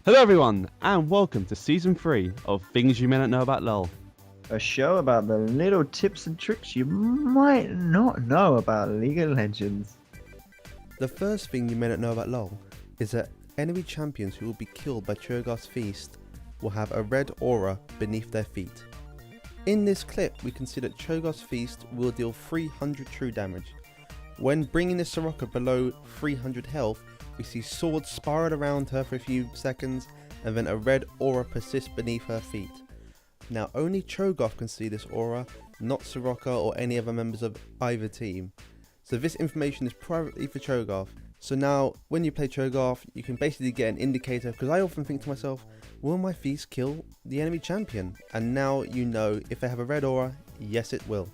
Hello everyone, and welcome to Season 3 of Things You May Not Know About LoL. A show about the little tips and tricks you might not know about League of Legends. The first thing you may not know about LoL is that enemy champions who will be killed by Cho'Gath's Feast will have a red aura beneath their feet. In this clip we can see that Cho'Gath's Feast will deal 300 true damage. When bringing the Soraka below 300 health, we see swords spiral around her for a few seconds and then a red aura persists beneath her feet. Now only Cho'Gath can see this aura, not Soraka or any other members of either team. So this information is privately for Cho'Gath. So now when you play Cho'Gath you can basically get an indicator, because I often think to myself, will my feast kill the enemy champion? And now you know if they have a red aura, yes it will.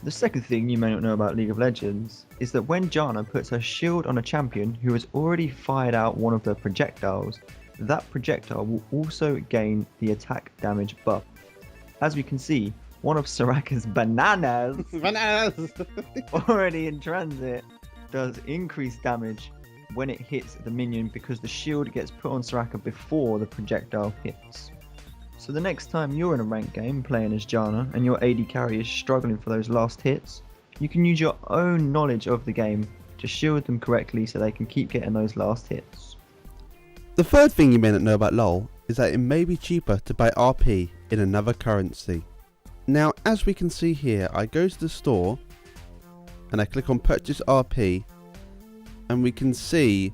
The second thing you may not know about League of Legends is that when Janna puts her shield on a champion who has already fired out one of their projectiles, that projectile will also gain the attack damage buff. As we can see, one of Soraka's bananas already in transit does increased damage when it hits the minion because the shield gets put on Soraka before the projectile hits. So the next time you're in a ranked game playing as Janna and your AD carry is struggling for those last hits, you can use your own knowledge of the game to shield them correctly so they can keep getting those last hits. The third thing you may not know about LoL is that it may be cheaper to buy RP in another currency. Now as we can see here, I go to the store and I click on purchase RP and we can see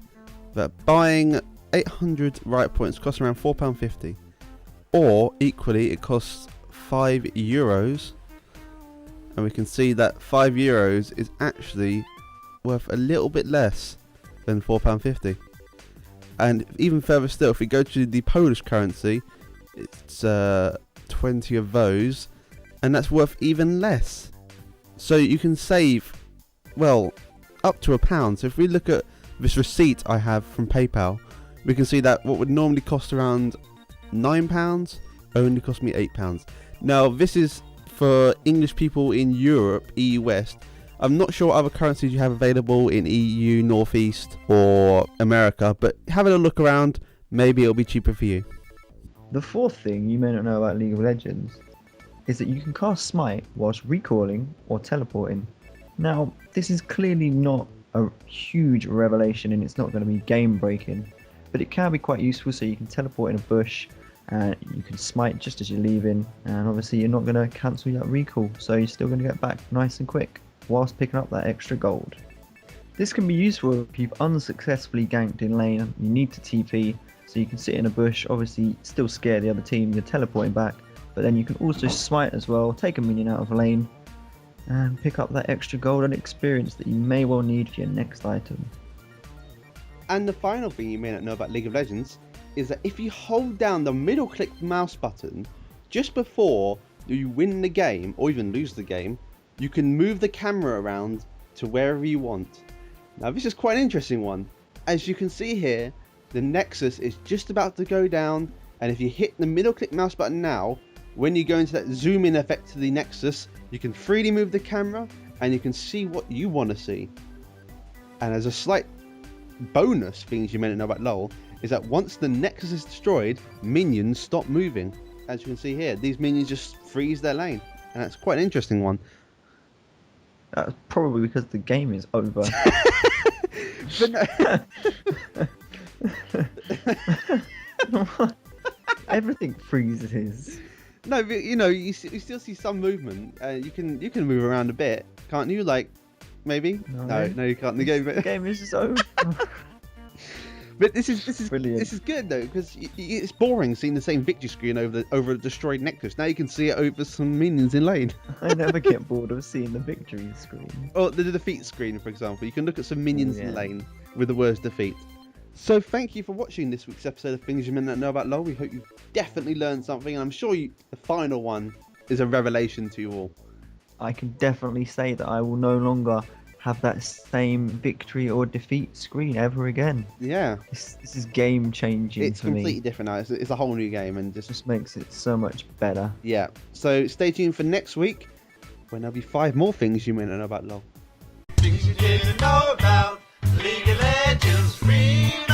that buying 800 riot points costs around £4.50. Or equally it costs €5, and we can see that €5 is actually worth a little bit less than £4.50. And even further still, if we go to the Polish currency, it's 20 of those, and that's worth even less. So you can save, well, up to £1. So if we look at this receipt I have from PayPal, we can see that what would normally cost around £9 only cost me £8. Now this is for English people in Europe, EU West. I'm not sure what other currencies you have available in EU Northeast or America, but have a look around, maybe it'll be cheaper for you. The fourth thing you may not know about League of Legends is that you can cast Smite whilst recalling or teleporting. Now this is clearly not a huge revelation and it's not going to be game breaking, but it can be quite useful. So you can teleport in a bush and you can smite just as you're leaving, and obviously you're not going to cancel that recall, so you're still going to get back nice and quick whilst picking up that extra gold. This can be useful if you've unsuccessfully ganked in lane, you need to TP, so you can sit in a bush, obviously still scare the other team, you're teleporting back, but then you can also smite as well, take a minion out of lane and pick up that extra gold and experience that you may well need for your next item. And the final thing you may not know about League of Legends is that if you hold down the middle click mouse button just before you win the game or even lose the game, you can move the camera around to wherever you want. Now this is quite an interesting one. As you can see here, the Nexus is just about to go down, and if you hit the middle click mouse button now, when you go into that zoom in effect to the Nexus, you can freely move the camera and you can see what you want to see. And as a slight bonus things you may not know about LoL is that once the Nexus is destroyed, minions stop moving. As you can see here, these minions just freeze their lane, and that's quite an interesting one. That's probably because the game is over. Everything freezes. No, but you know, you still see some movement. You can move around a bit, can't you? Like maybe? No, you can't. The game is just over. But this is brilliant. This is good though, because it's boring seeing the same victory screen over a destroyed Nexus. Now you can see it over some minions in lane. I never get bored of seeing the victory screen. Or the defeat screen, for example. You can look at some minions in lane with the words defeat. So thank you for watching this week's episode of Things You May Not Know About LoL. We hope you've definitely learned something, and I'm sure the final one is a revelation to you all. I can definitely say that I will no longer have that same victory or defeat screen ever again. Yeah. This is game changing for me. It's completely different now. It's a whole new game, and just makes it so much better. Yeah. So stay tuned for next week when there'll be 5 more things you may not know about LoL. Things you didn't know about League of Legends free.